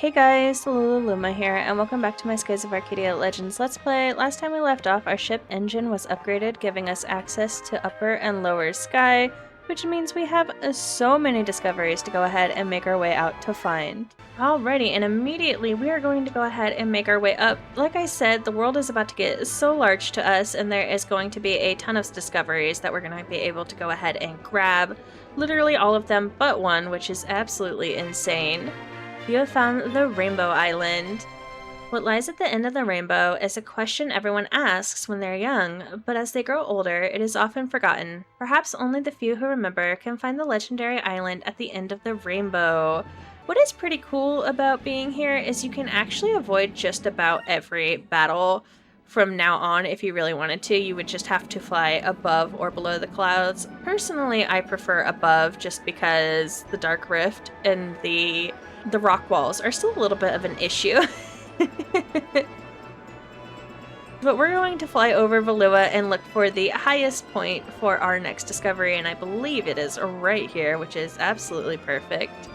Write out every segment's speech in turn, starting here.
Hey guys, Luma here, and welcome back to my Skies of Arcadia Legends Let's Play. Last time we left off, our ship engine was upgraded, giving us access to upper and lower sky, which means we have so many discoveries to go ahead and make our way out to find. Alrighty, and immediately we are going to go ahead and make our way up. Like I said, the world is about to get so large to us, and there is going to be a ton of discoveries that we're going to be able to go ahead and grab. Literally all of them but one, which is absolutely insane. You have found the Rainbow Island. What lies at the end of the rainbow is a question everyone asks when they're young, but as they grow older, it is often forgotten. Perhaps only the few who remember can find the legendary island at the end of the rainbow. What is pretty cool about being here is you can actually avoid just about every battle from now on. If you really wanted to, you would just have to fly above or below the clouds. Personally, I prefer above just because the Dark Rift and the rock walls are still a little bit of an issue. But we're going to fly over Valua and look for the highest point for our next discovery, and I believe it is right here, which is absolutely perfect.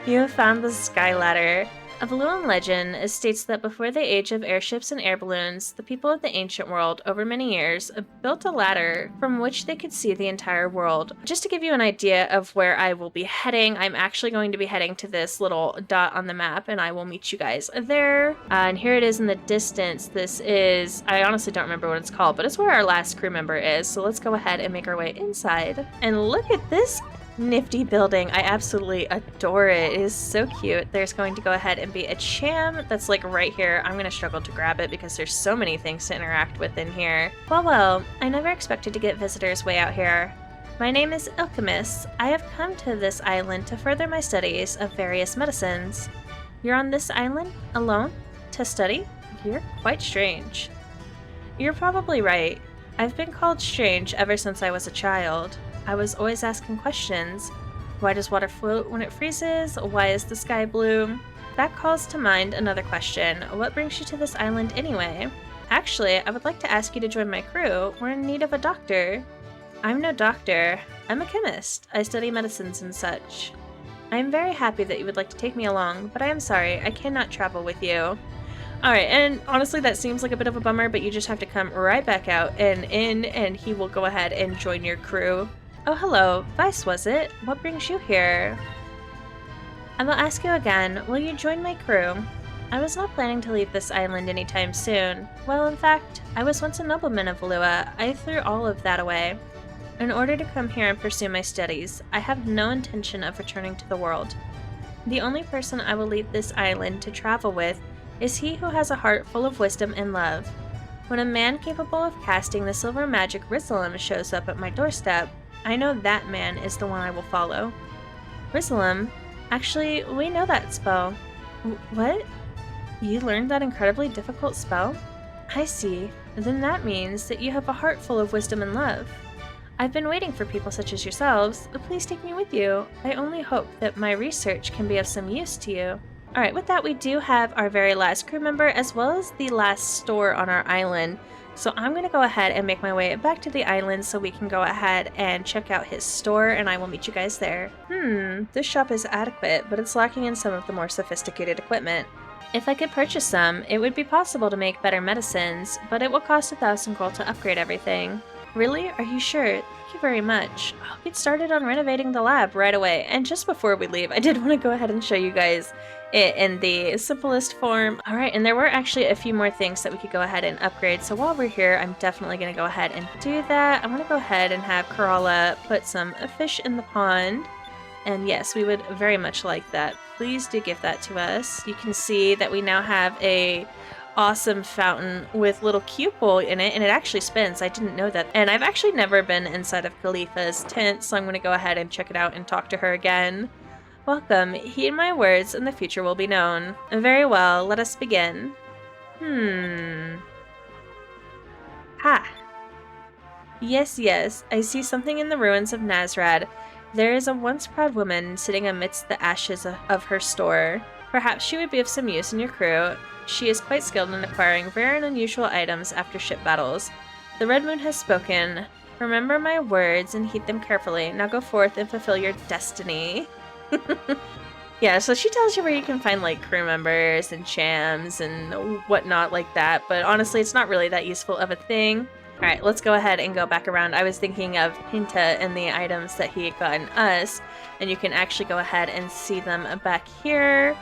You have found the Sky Ladder. A Valuan legend states that before the age of airships and air balloons, the people of the ancient world, over many years, built a ladder from which they could see the entire world. Just to give you an idea of where I will be heading, I'm actually going to be heading to this little dot on the map, and I will meet you guys there. And here it is in the distance. This is, I honestly don't remember what it's called, but it's where our last crew member is. So let's go ahead and make our way inside. And look at this nifty building. I absolutely adore it. It is so cute. There's going to go ahead and be a cham that's like right here. I'm going to struggle to grab it because there's so many things to interact with in here. Well, I never expected to get visitors way out here. My name is Alchemist. I have come to this island to further my studies of various medicines. You're on this island alone to study? You're quite strange. You're probably right. I've been called strange ever since I was a child. I was always asking questions. Why does water float when it freezes? Why is the sky blue? That calls to mind another question. What brings you to this island anyway? Actually, I would like to ask you to join my crew. We're in need of a doctor. I'm no doctor. I'm a chemist. I study medicines and such. I am very happy that you would like to take me along, but I am sorry, I cannot travel with you. Alright, and honestly that seems like a bit of a bummer, but you just have to come right back out and in, and he will go ahead and join your crew. Oh, hello. Vice, was it? What brings you here? I will ask you again, will you join my crew? I was not planning to leave this island anytime soon. Well, in fact, I was once a nobleman of Valua. I threw all of that away. In order to come here and pursue my studies, I have no intention of returning to the world. The only person I will leave this island to travel with is he who has a heart full of wisdom and love. When a man capable of casting the silver magic Rizalim shows up at my doorstep, I know that man is the one I will follow. Rizalim? Actually, we know that spell. What? You learned that incredibly difficult spell? I see. Then that means that you have a heart full of wisdom and love. I've been waiting for people such as yourselves. Please take me with you. I only hope that my research can be of some use to you. Alright, with that we do have our very last crew member as well as the last store on our island. So I'm going to go ahead and make my way back to the island so we can go ahead and check out his store, and I will meet you guys there. This shop is adequate, but it's lacking in some of the more sophisticated equipment. If I could purchase some, it would be possible to make better medicines, but it will cost 1,000 gold to upgrade everything. Really? Are you sure? Thank you very much. I'll get started on renovating the lab right away. And just before we leave, I did want to go ahead and show you guys it in the simplest form. Alright, and there were actually a few more things that we could go ahead and upgrade, so while we're here, I'm definitely going to go ahead and do that. I'm going to go ahead and have Kerala put some fish in the pond, and yes, we would very much like that. Please do give that to us. You can see that we now have a awesome fountain with little cupole in it, and it actually spins. I didn't know that, and I've actually never been inside of Khalifa's tent, so I'm going to go ahead and check it out and talk to her again. Welcome. Heed my words and the future will be known. Very well, let us begin. Ha! Yes, I see something in the ruins of Nazrad. There is a once proud woman sitting amidst the ashes of her store. Perhaps she would be of some use in your crew. She is quite skilled in acquiring rare and unusual items after ship battles. The Red Moon has spoken. Remember my words and heed them carefully. Now go forth and fulfill your destiny. Yeah, so she tells you where you can find like crew members and shams and whatnot like that, but honestly, it's not really that useful of a thing. Alright, let's go ahead and go back around. I was thinking of Pinta and the items that he had gotten us, and you can actually go ahead and see them back here.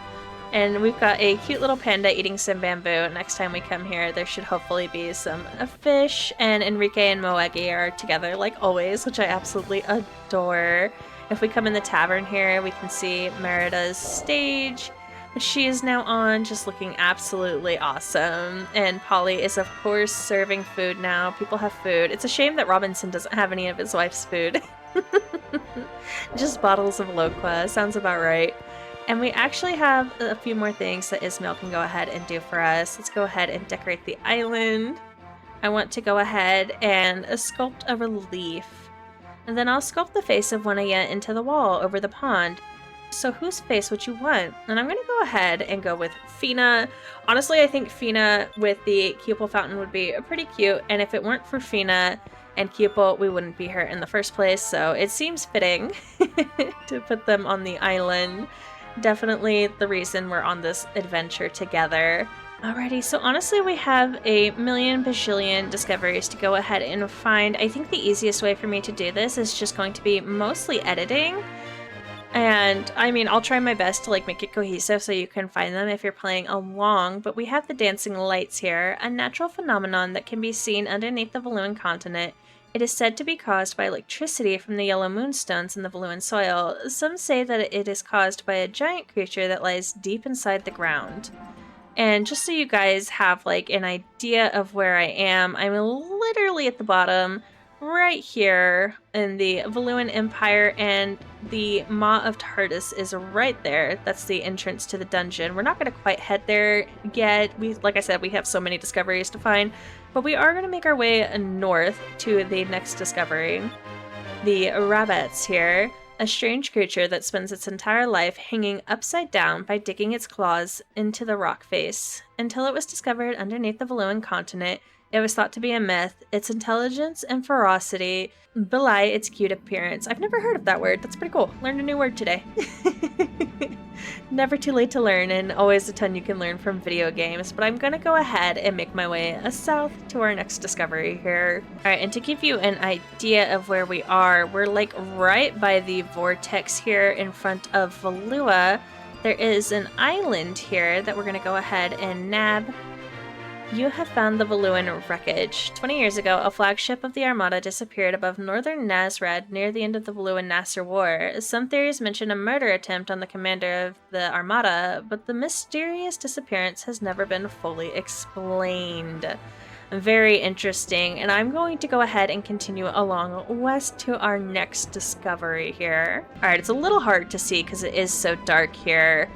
And we've got a cute little panda eating some bamboo. Next time we come here, there should hopefully be some fish, and Enrique and Moegi are together like always, which I absolutely adore. If we come in the tavern here, we can see Merida's stage, which she is now on, just looking absolutely awesome. And Polly is, of course, serving food now. People have food. It's a shame that Robinson doesn't have any of his wife's food. Just bottles of Loqua. Sounds about right. And we actually have a few more things that Ismail can go ahead and do for us. Let's go ahead and decorate the island. I want to go ahead and sculpt a relief. And then I'll sculpt the face of Wanaya into the wall over the pond. So whose face would you want? And I'm going to go ahead and go with Fina. Honestly, I think Fina with the Cupel fountain would be pretty cute. And if it weren't for Fina and Cupel, we wouldn't be here in the first place. So it seems fitting to put them on the island. Definitely the reason we're on this adventure together. Alrighty, so honestly we have a million bajillion discoveries to go ahead and find. I think the easiest way for me to do this is just going to be mostly editing. And I mean, I'll try my best to like make it cohesive so you can find them if you're playing along, but we have the dancing lights here, a natural phenomenon that can be seen underneath the Valuan continent. It is said to be caused by electricity from the yellow moonstones in the Valuan soil. Some say that it is caused by a giant creature that lies deep inside the ground. And just so you guys have like an idea of where I am, I'm literally at the bottom right here in the Valuan Empire, and the Maw of Tardis is right there. That's the entrance to the dungeon. We're not going to quite head there yet. Like I said, we have so many discoveries to find, but we are going to make our way north to the next discovery. The rabbits here, a strange creature that spends its entire life hanging upside down by digging its claws into the rock face. Until it was discovered underneath the Valuan continent, it was thought to be a myth. Its intelligence and ferocity belie its cute appearance. I've never heard of that word. That's pretty cool. Learned a new word today. Never too late to learn, and always a ton you can learn from video games. But I'm going to go ahead and make my way south to our next discovery here. Alright, and to give you an idea of where we are, we're like right by the vortex here in front of Valua. There is an island here that we're going to go ahead and nab. You have found the Valuan wreckage. 20 years ago, a flagship of the Armada disappeared above northern Nazrad near the end of the Valuan-Nasser War. Some theories mention a murder attempt on the commander of the Armada, but the mysterious disappearance has never been fully explained. Very interesting, and I'm going to go ahead and continue along west to our next discovery here. Alright, it's a little hard to see because it is so dark here.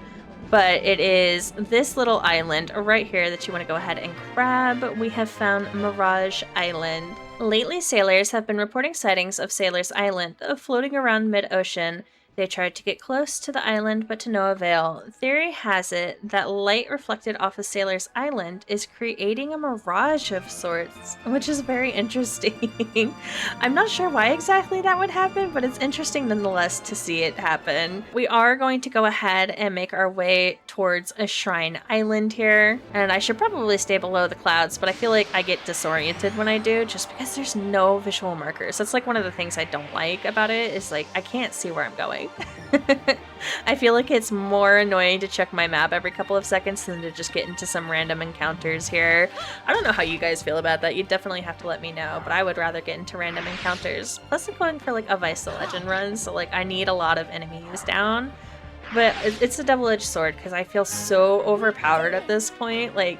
But it is this little island right here that you want to go ahead and grab. We have found Mirage Island. Lately, sailors have been reporting sightings of Sailor's Island floating around mid-ocean. They tried to get close to the island, but to no avail. Theory has it that light reflected off of Sailor's Island is creating a mirage of sorts, which is very interesting. I'm not sure why exactly that would happen, but it's interesting nonetheless to see it happen. We are going to go ahead and make our way towards a shrine island here, and I should probably stay below the clouds, but I feel like I get disoriented when I do, just because there's no visual markers. That's like one of the things I don't like about it, is like I can't see where I'm going. I feel like it's more annoying to check my map every couple of seconds than to just get into some random encounters here. I don't know how you guys feel about that. You definitely have to let me know, but I would rather get into random encounters. Plus I'm going for like a Vice the Legend run, so like I need a lot of enemies down. But it's a double-edged sword because I feel so overpowered at this point. Like,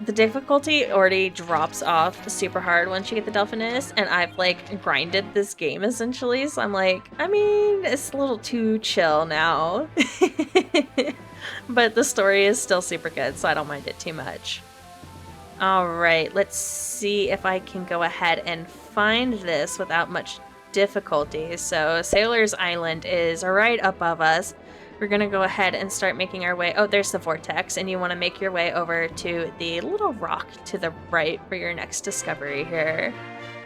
the difficulty already drops off super hard once you get the Delphinus, and I've like grinded this game essentially, so I'm like, I mean, it's a little too chill now. But the story is still super good, so I don't mind it too much. Alright, let's see if I can go ahead and find this without much difficulty. So Sailor's Island is right above us. We're gonna go ahead and start making our way. Oh, there's the vortex, and you want to make your way over to the little rock to the right for your next discovery here.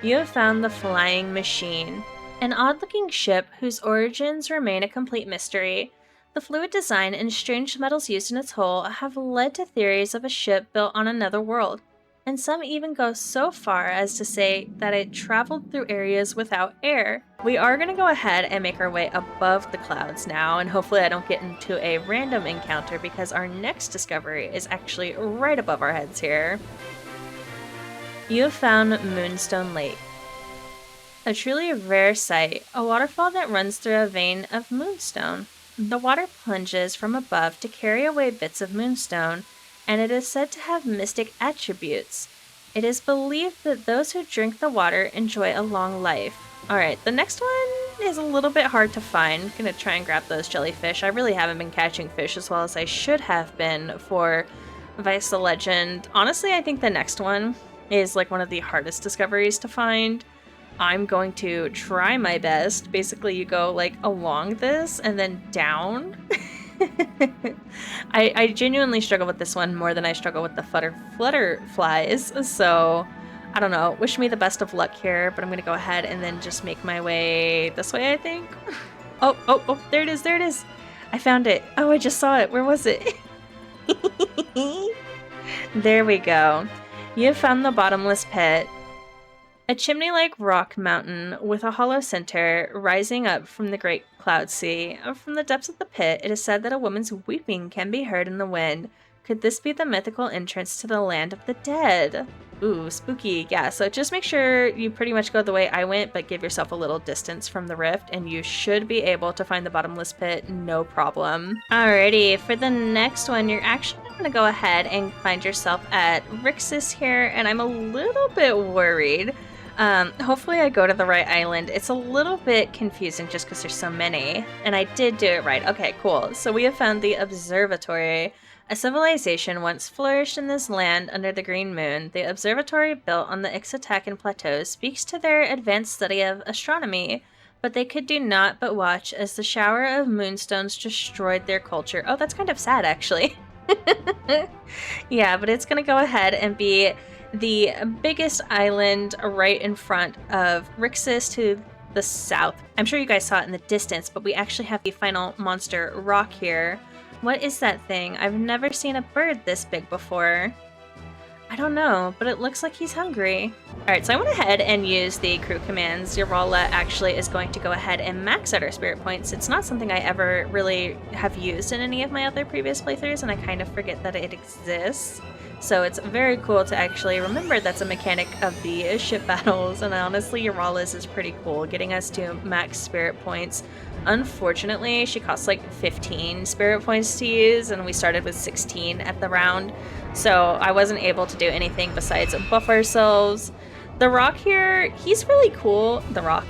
You have found the Flying Machine, an odd-looking ship whose origins remain a complete mystery. The fluid design and strange metals used in its hull have led to theories of a ship built on another world, and some even go so far as to say that it traveled through areas without air. We are going to go ahead and make our way above the clouds now, and hopefully I don't get into a random encounter because our next discovery is actually right above our heads here. You have found Moonstone Lake. A truly rare sight, a waterfall that runs through a vein of moonstone. The water plunges from above to carry away bits of moonstone, and it is said to have mystic attributes. It is believed that those who drink the water enjoy a long life. Alright, the next one is a little bit hard to find. I'm gonna try and grab those jellyfish. I really haven't been catching fish as well as I should have been for Vice the Legend. Honestly, I think the next one is like one of the hardest discoveries to find. I'm going to try my best. Basically, you go like along this and then down. I genuinely struggle with this one more than I struggle with the flutter flies. So I don't know. Wish me the best of luck here, but I'm going to go ahead and then just make my way this way, I think. Oh, there it is. There it is. I found it. Oh, I just saw it. Where was it? There we go. You have found the bottomless pit. A chimney-like rock mountain with a hollow center rising up from the great cloud sea. From the depths of the pit, it is said that a woman's weeping can be heard in the wind. Could this be the mythical entrance to the land of the dead? Ooh, spooky. Yeah, so just make sure you pretty much go the way I went, but give yourself a little distance from the rift, and you should be able to find the bottomless pit, no problem. Alrighty, for the next one, you're actually going to go ahead and find yourself at Rixus here, and I'm a little bit worried. Hopefully I go to the right island. It's a little bit confusing just because there's so many. And I did do it right. Okay, cool. So we have found the observatory. A civilization once flourished in this land under the green moon. The observatory built on the Ixotacan plateau speaks to their advanced study of astronomy, but they could do naught but watch as the shower of moonstones destroyed their culture. Oh, that's kind of sad, actually. Yeah, but it's gonna go ahead and be the biggest island right in front of Rixus to the south. I'm sure you guys saw it in the distance, but we actually have the final monster rock here. What is that thing? I've never seen a bird this big before. I don't know, but it looks like he's hungry. Alright, so I went ahead and used the crew commands. Yorala actually is going to go ahead and max out our spirit points. It's not something I ever really have used in any of my other previous playthroughs, and I kind of forget that it exists. So it's very cool to actually remember that's a mechanic of the ship battles, and honestly, Yorala's is pretty cool, getting us to max spirit points. Unfortunately, she costs like 15 spirit points to use, and we started with 16 at the round, so I wasn't able to do anything besides buff ourselves. The rock here, he's really cool. The rock.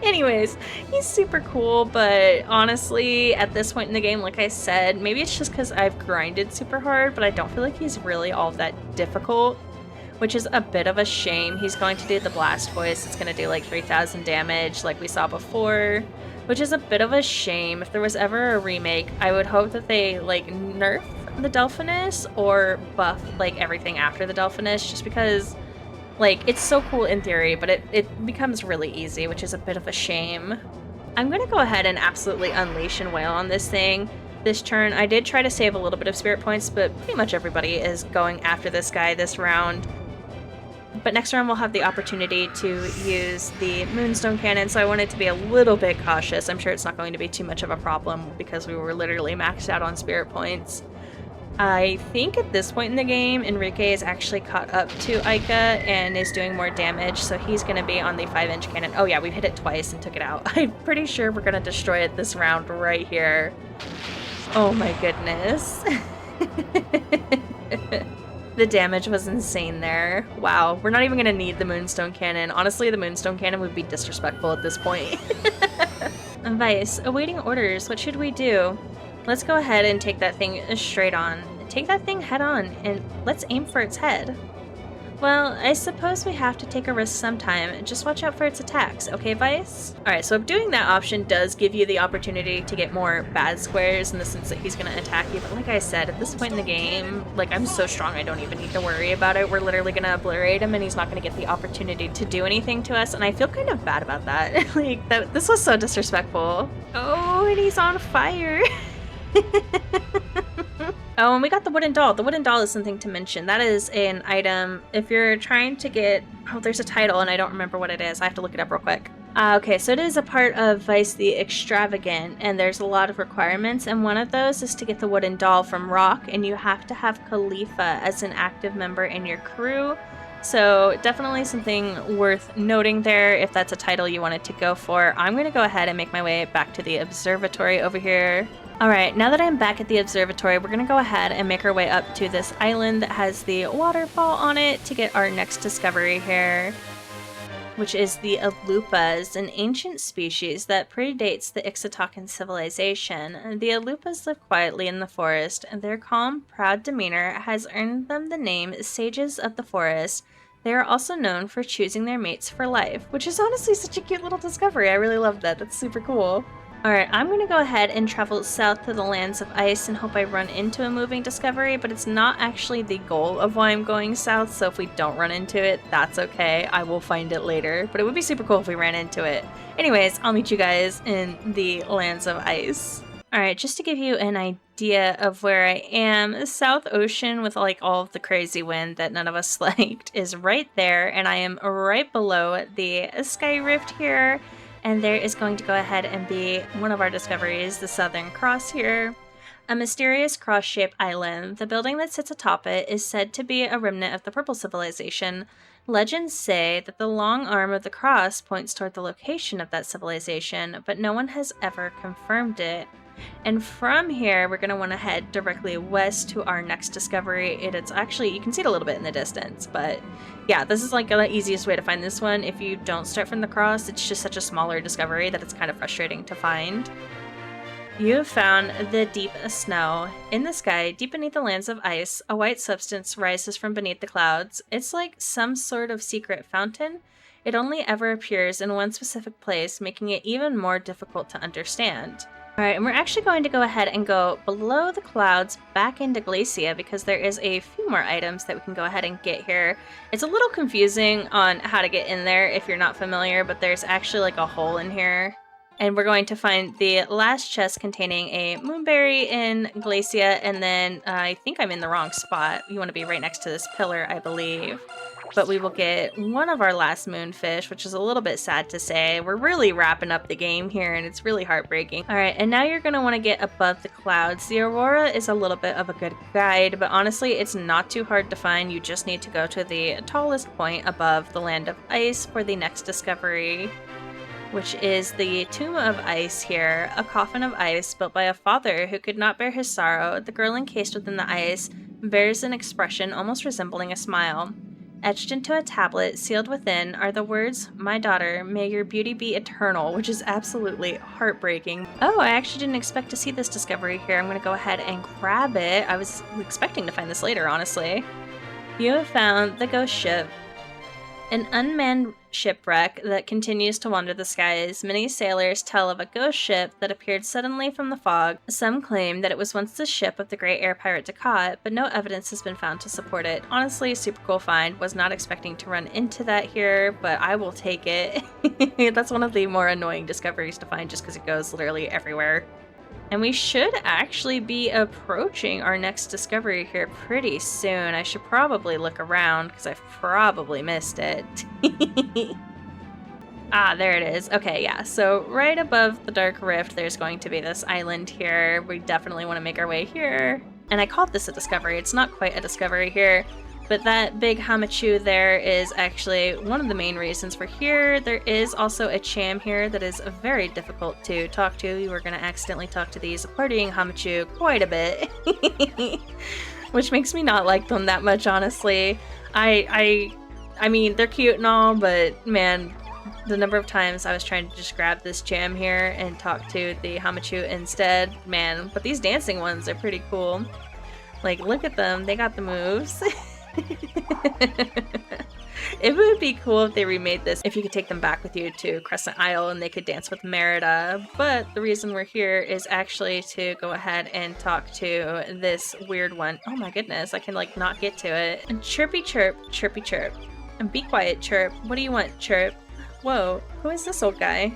Anyways, he's super cool, but honestly, at this point in the game, like I said, maybe it's just because I've grinded super hard, but I don't feel like he's really all that difficult, which is a bit of a shame. He's going to do the blast voice. It's going to do like 3,000 damage like we saw before, which is a bit of a shame. If there was ever a remake, I would hope that they like nerf the Delphinus or buff like everything after the Delphinus, just because like it's so cool in theory, but it becomes really easy, which is a bit of a shame. I'm gonna go ahead and absolutely unleash and wail on this thing this turn. I did try to save a little bit of spirit points, but pretty much everybody is going after this guy this round. But next round we'll have the opportunity to use the Moonstone Cannon, so I wanted to be a little bit cautious. I'm sure it's not going to be too much of a problem because we were literally maxed out on spirit points. I think at this point in the game, Enrique is actually caught up to Ica and is doing more damage, so he's going to be on the 5-inch cannon. Oh yeah, we've hit it twice and took it out. I'm pretty sure we're going to destroy it this round right here. Oh my goodness. The damage was insane there. Wow, we're not even going to need the Moonstone Cannon. Honestly, the Moonstone Cannon would be disrespectful at this point. Vice, awaiting orders. What should we do? Let's go ahead and take that thing straight on. Take that thing head on, and let's aim for its head. Well, I suppose we have to take a risk sometime. Just watch out for its attacks, okay, Vice? Alright, so doing that option does give you the opportunity to get more bad squares in the sense that he's gonna attack you, but like I said, at this point in the game, like, I'm so strong I don't even need to worry about it. We're literally gonna obliterate him and he's not gonna get the opportunity to do anything to us, and I feel kind of bad about that. Like, this was so disrespectful. Oh, and he's on fire! Oh, and we got the wooden doll. The wooden doll is something to mention. That is an item if you're trying to get... Oh, there's a title and I don't remember what it is. I have to look it up real quick. Okay, so it is a part of Vice the Extravagant, and there's a lot of requirements, and one of those is to get the wooden doll from Rock, and you have to have Khalifa as an active member in your crew. So definitely something worth noting there if that's a title you wanted to go for. I'm going to go ahead and make my way back to the observatory over here. Alright, now that I'm back at the observatory, we're going to go ahead and make our way up to this island that has the waterfall on it to get our next discovery here, which is the Alupas, an ancient species that predates the Ixotacan civilization. The Alupas live quietly in the forest, and their calm, proud demeanor has earned them the name Sages of the Forest. They are also known for choosing their mates for life, which is honestly such a cute little discovery. I really love that. That's super cool. Alright, I'm going to go ahead and travel south to the lands of ice and hope I run into a moving discovery, but it's not actually the goal of why I'm going south, so if we don't run into it, that's okay. I will find it later, but it would be super cool if we ran into it. Anyways, I'll meet you guys in the lands of ice. Alright, just to give you an idea of where I am, the South Ocean with like all of the crazy wind that none of us liked is right there, and I am right below the Sky Rift here. And there is going to go ahead and be one of our discoveries, the Southern Cross here. A mysterious cross-shaped island. The building that sits atop it is said to be a remnant of the Purple Civilization. Legends say that the long arm of the cross points toward the location of that civilization, but no one has ever confirmed it. And from here, we're going to want to head directly west to our next discovery. It's actually, you can see it a little bit in the distance, but yeah, this is like the easiest way to find this one. If you don't start from the cross, it's just such a smaller discovery that it's kind of frustrating to find. You have found the deep snow. In the sky, deep beneath the lands of ice, a white substance rises from beneath the clouds. It's like some sort of secret fountain. It only ever appears in one specific place, making it even more difficult to understand. Alright, and we're actually going to go ahead and go below the clouds back into Glacia because there is a few more items that we can go ahead and get here. It's a little confusing on how to get in there if you're not familiar, but there's actually like a hole in here. And we're going to find the last chest containing a moonberry in Glacia, and then I think I'm in the wrong spot. You want to be right next to this pillar, I believe. But we will get one of our last moonfish, which is a little bit sad to say. We're really wrapping up the game here, and it's really heartbreaking. Alright, and now you're going to want to get above the clouds. The aurora is a little bit of a good guide, but honestly, it's not too hard to find. You just need to go to the tallest point above the land of ice for the next discovery, which is the Tomb of Ice here, a coffin of ice built by a father who could not bear his sorrow. The girl encased within the ice bears an expression almost resembling a smile. Etched into a tablet, sealed within, are the words, "My daughter, may your beauty be eternal," which is absolutely heartbreaking. Oh, I actually didn't expect to see this discovery here. I'm going to go ahead and grab it. I was expecting to find this later, honestly. You have found the ghost ship. An unmanned shipwreck that continues to wander the skies. Many sailors tell of a ghost ship that appeared suddenly from the fog. Some claim that it was once the ship of the great air pirate Ducat, but no evidence has been found to support it. Honestly, super cool find. Was not expecting to run into that here, but I will take it. That's one of the more annoying discoveries to find just because it goes literally everywhere. And we should actually be approaching our next discovery here pretty soon. I should probably look around because I've probably missed it. Ah, there it is. Okay, yeah. So right above the Dark Rift, there's going to be this island here. We definitely want to make our way here. And I called this a discovery. It's not quite a discovery here. But that big Hamachu there is actually one of the main reasons we're here. There is also a Cham here that is very difficult to talk to. You are going to accidentally talk to these partying Hamachu quite a bit. Which makes me not like them that much, honestly. I mean, they're cute and all, but man, the number of times I was trying to just grab this Cham here and talk to the Hamachu instead, man. But these dancing ones are pretty cool. Like, look at them. They got the moves. It would be cool if they remade this, if you could take them back with you to Crescent Isle and they could dance with Merida, but the reason we're here is actually to go ahead and talk to this weird one. Oh my goodness, I can like not get to it. And chirpy chirp, chirpy chirp. And be quiet, chirp. What do you want, chirp? Whoa, who is this old guy?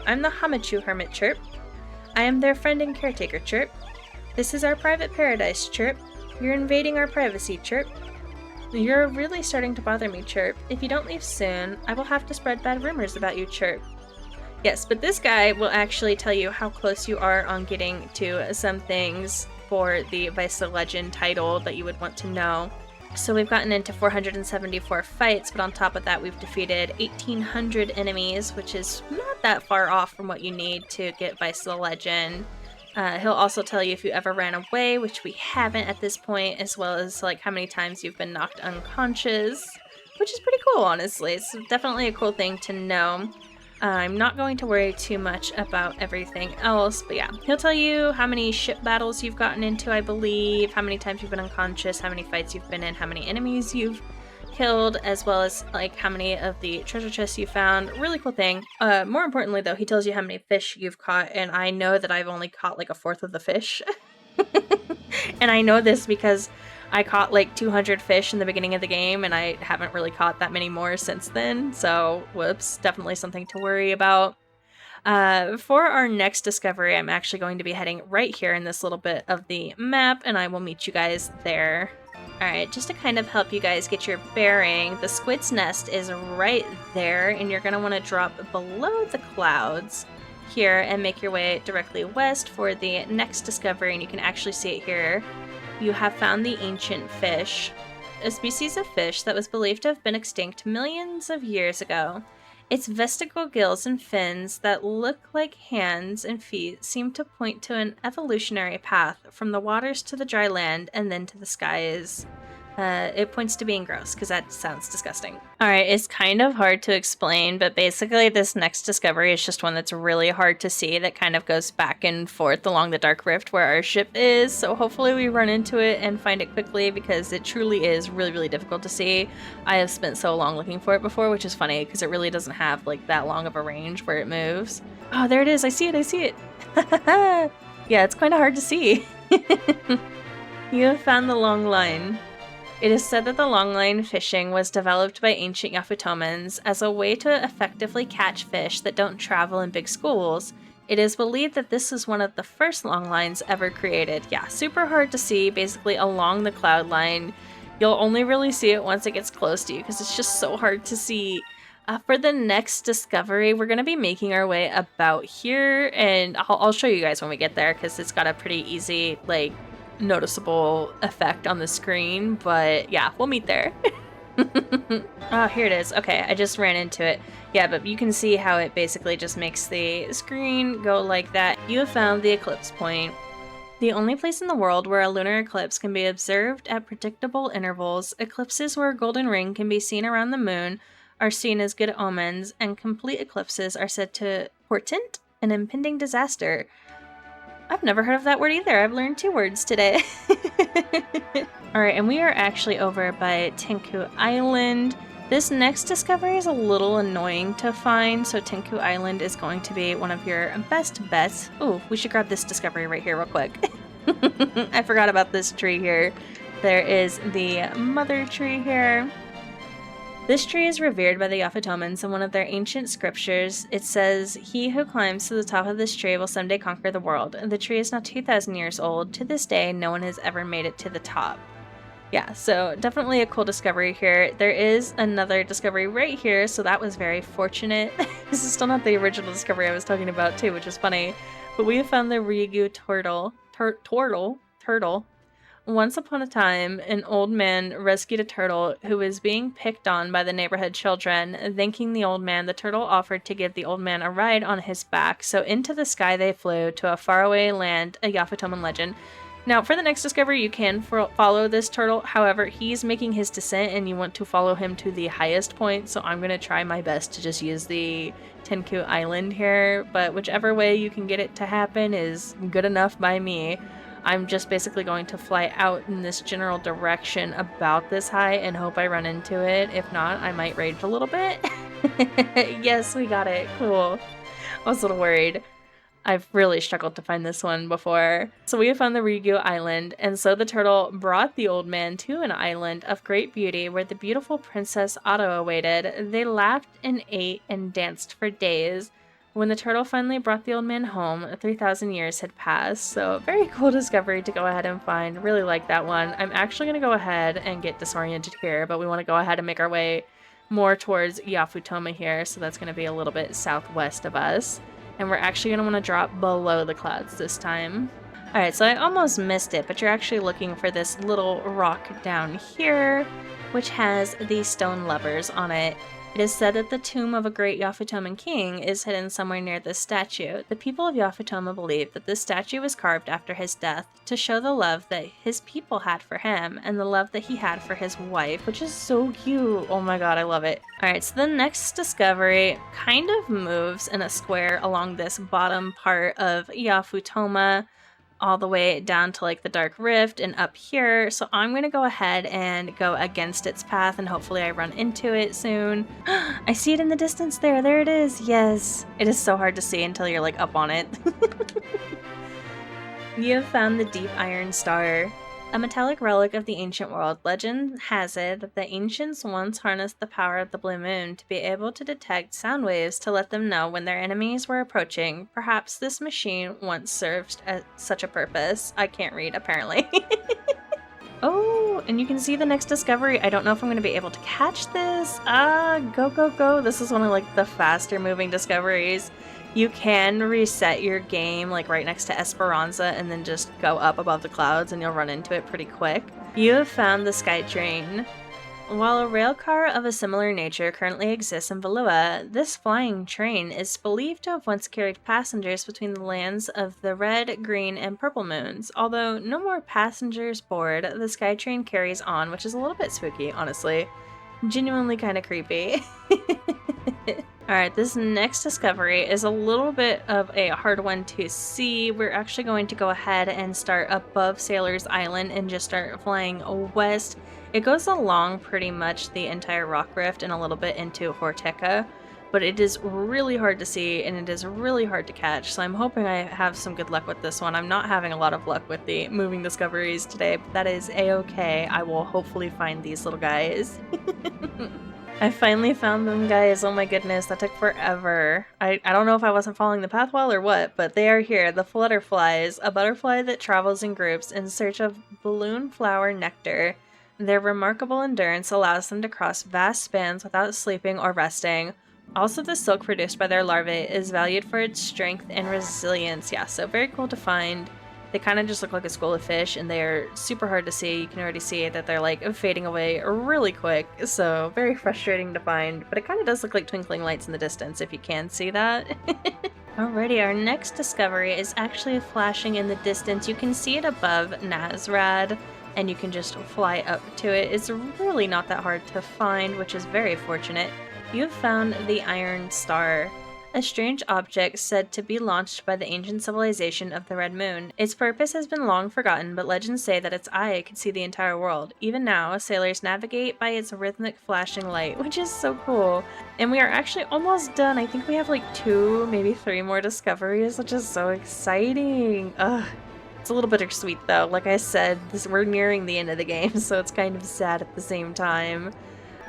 I'm the Hamachu Hermit, chirp. I am their friend and caretaker, chirp. This is our private paradise, chirp. You're invading our privacy, chirp. You're really starting to bother me, chirp. If you don't leave soon, I will have to spread bad rumors about you, chirp. Yes, but this guy will actually tell you how close you are on getting to some things for the Vice of Legend title that you would want to know. So we've gotten into 474 fights, but on top of that we've defeated 1,800 enemies, which is not that far off from what you need to get Vice of the Legend. He'll also tell you if you ever ran away, which we haven't at this point, as well as like how many times you've been knocked unconscious, which is pretty cool, honestly. It's definitely a cool thing to know. I'm not going to worry too much about everything else, but yeah, he'll tell you how many ship battles you've gotten into, I believe, how many times you've been unconscious, how many fights you've been in, how many enemies you've killed, as well as like how many of the treasure chests you found. Really cool thing. More importantly though, he tells you how many fish you've caught, and I know that I've only caught like a fourth of the fish. And I know this because I caught like 200 fish in the beginning of the game, and I haven't really caught that many more since then, so whoops, definitely something to worry about. For our next discovery, I'm actually going to be heading right here in this little bit of the map, and I will meet you guys there. Alright, just to kind of help you guys get your bearing, the squid's nest is right there, and you're going to want to drop below the clouds here and make your way directly west for the next discovery, and you can actually see it here. You have found the ancient fish, a species of fish that was believed to have been extinct millions of years ago. Its vestigial gills and fins that look like hands and feet seem to point to an evolutionary path from the waters to the dry land and then to the skies. It points to being gross, because that sounds disgusting. Alright, it's kind of hard to explain, but basically this next discovery is just one that's really hard to see, that kind of goes back and forth along the Dark Rift where our ship is, so hopefully we run into it and find it quickly, because it truly is really, really difficult to see. I have spent so long looking for it before, which is funny, because it really doesn't have like that long of a range where it moves. Oh, there it is! I see it! I see it! Yeah, it's kind of hard to see. You have found the long line. It is said that the longline fishing was developed by ancient Yafutomans as a way to effectively catch fish that don't travel in big schools. It is believed that this is one of the first longlines ever created. Yeah, super hard to see, basically along the cloud line. You'll only really see it once it gets close to you, because it's just so hard to see. For the next discovery, we're going to be making our way about here, and I'll show you guys when we get there, because it's got a pretty easy, like, noticeable effect on the screen, but yeah, we'll meet there. Oh, here it is. Okay, I just ran into it. Yeah, but you can see how it basically just makes the screen go like that. You have found the eclipse point. The only place in the world where a lunar eclipse can be observed at predictable intervals. Eclipses where a golden ring can be seen around the moon are seen as good omens, and complete eclipses are said to portend an impending disaster. I've never heard of that word either. I've learned 2 words today. Alright, and we are actually over by Tenku Island. This next discovery is a little annoying to find, so Tenku Island is going to be one of your best bets. Ooh, we should grab this discovery right here real quick. I forgot about this tree here. There is the mother tree here. This tree is revered by the Yafutomans in one of their ancient scriptures. It says, "He who climbs to the top of this tree will someday conquer the world." The tree is now 2,000 years old. To this day, no one has ever made it to the top. Yeah, so definitely a cool discovery here. There is another discovery right here, so that was very fortunate. This is still not the original discovery I was talking about too, which is funny. But we have found the Ryugu turtle. Turtle. Once upon a time, an old man rescued a turtle who was being picked on by the neighborhood children. Thanking the old man, the turtle offered to give the old man a ride on his back, so into the sky they flew to a faraway land, a Yafutoman legend. Now, for the next discovery, you can follow this turtle. However, he's making his descent, and you want to follow him to the highest point, so I'm going to try my best to just use the Tenku Island here, but whichever way you can get it to happen is good enough by me. I'm just basically going to fly out in this general direction about this high and hope I run into it. If not, I might rage a little bit. Yes, we got it. Cool. I was a little worried. I've really struggled to find this one before. So we have found the Ryukyu Island, and so the turtle brought the old man to an island of great beauty where the beautiful Princess Otto awaited. They laughed and ate and danced for days. When the turtle finally brought the old man home, 3,000 years had passed. So very cool discovery to go ahead and find. Really like that one. I'm actually going to go ahead and get disoriented here, but we want to go ahead and make our way more towards Yafutoma here. So that's going to be a little bit southwest of us. And we're actually going to want to drop below the clouds this time. Alright, so I almost missed it, but you're actually looking for this little rock down here, which has these stone levers on it. It is said that the tomb of a great Yafutoman king is hidden somewhere near this statue. The people of Yafutoma believe that this statue was carved after his death to show the love that his people had for him and the love that he had for his wife, which is so cute. Oh my god, I love it. Alright, so the next discovery kind of moves in a square along this bottom part of Yafutoma, all the way down to like the Dark Rift and up here. So I'm going to go ahead and go against its path and hopefully I run into it soon. I see it in the distance there. There it is. Yes. It is so hard to see until you're like up on it. You have found the Deep Iron Star. A metallic relic of the ancient world. Legend has it that the ancients once harnessed the power of the blue moon to be able to detect sound waves to let them know when their enemies were approaching. Perhaps this machine once served as such a purpose. I can't read, apparently. Oh, and you can see the next discovery. I don't know if I'm going to be able to catch this. Go, go, go. This is one of like the faster moving discoveries. You can reset your game like right next to Esperanza and then just go up above the clouds and you'll run into it pretty quick. You have found the Sky Train. While a railcar of a similar nature currently exists in Valua, this flying train is believed to have once carried passengers between the lands of the red, green, and purple moons. Although no more passengers board, the Sky Train carries on, which is a little bit spooky, honestly. Genuinely kind of creepy. Alright, this next discovery is a little bit of a hard one to see. We're actually going to go ahead and start above Sailor's Island and just start flying west. It goes along pretty much the entire rock rift and a little bit into Horteca, but it is really hard to see and it is really hard to catch, so I'm hoping I have some good luck with this one. I'm not having a lot of luck with the moving discoveries today, but that is a-okay. I will hopefully find these little guys. I finally found them, guys. Oh my goodness, that took forever. I don't know if I wasn't following the path well or what, but they are here. The flutterflies, a butterfly that travels in groups in search of balloon flower nectar. Their remarkable endurance allows them to cross vast spans without sleeping or resting. Also, the silk produced by their larvae is valued for its strength and resilience. Yeah, so very cool to find. They kind of just look like a school of fish, and they're super hard to see. You can already see that they're like fading away really quick, so very frustrating to find. But it kind of does look like twinkling lights in the distance, if you can see that. Alrighty, our next discovery is actually flashing in the distance. You can see it above Nazrad, and you can just fly up to it. It's really not that hard to find, which is very fortunate. You have found the Iron Star, a strange object said to be launched by the ancient civilization of the Red Moon. Its purpose has been long forgotten, but legends say that its eye could see the entire world. Even now, sailors navigate by its rhythmic flashing light, which is so cool. And we are actually almost done. I think we have like 2, maybe 3 more discoveries, which is so exciting. Ugh. It's a little bittersweet though. Like I said, we're nearing the end of the game, so it's kind of sad at the same time.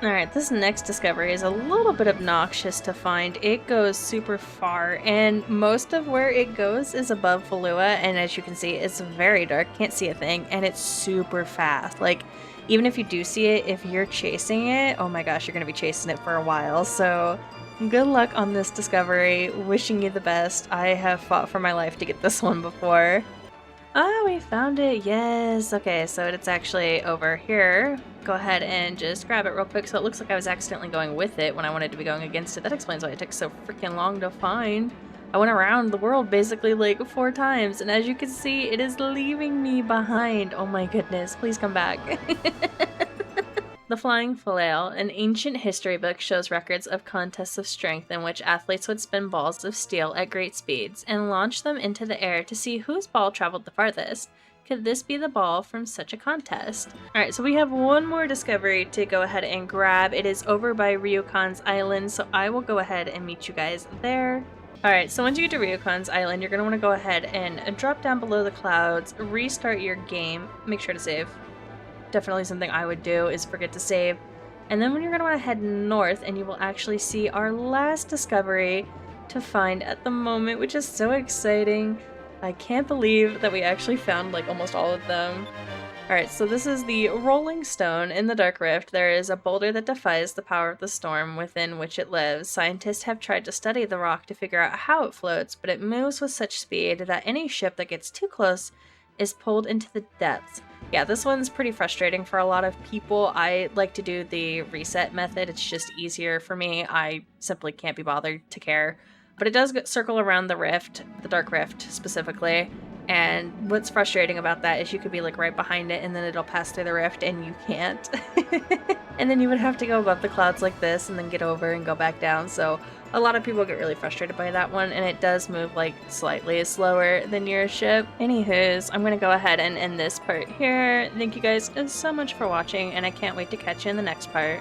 Alright, this next discovery is a little bit obnoxious to find. It goes super far, and most of where it goes is above Valua, and as you can see, it's very dark, can't see a thing, and it's super fast. Like, even if you do see it, if you're chasing it, oh my gosh, you're gonna be chasing it for a while, so good luck on this discovery. Wishing you the best. I have fought for my life to get this one before. Ah, we found it, yes! Okay, so it's actually over here. Go ahead and just grab it real quick. So it looks like I was accidentally going with it when I wanted to be going against it. That explains why it took so freaking long to find. I went around the world basically like 4 times, and as you can see, it is leaving me behind. Oh my goodness, please come back. The Flying Flail, an ancient history book, shows records of contests of strength in which athletes would spin balls of steel at great speeds and launch them into the air to see whose ball traveled the farthest. Could this be the ball from such a contest? Alright, so we have one more discovery to go ahead and grab. It is over by Ryokan's Island, so I will go ahead and meet you guys there. Alright, so once you get to Ryokan's Island, you're going to want to go ahead and drop down below the clouds, restart your game, make sure to save. Definitely something I would do is forget to save. And then when you're going to want to head north, and you will actually see our last discovery to find at the moment, which is so exciting. I can't believe that we actually found like almost all of them. Alright, so this is the Rolling Stone in the Dark Rift. There is a boulder that defies the power of the storm within which it lives. Scientists have tried to study the rock to figure out how it floats, but it moves with such speed that any ship that gets too close is pulled into the depths. Yeah, this one's pretty frustrating for a lot of people. I like to do the reset method. It's just easier for me. I simply can't be bothered to care. But it does circle around the rift, the Dark Rift specifically, and what's frustrating about that is you could be like right behind it and then it'll pass through the rift and you can't. And then you would have to go above the clouds like this and then get over and go back down, so a lot of people get really frustrated by that one, and it does move like slightly slower than your ship. Anywho's, I'm gonna go ahead and end this part here. Thank you guys so much for watching, and I can't wait to catch you in the next part.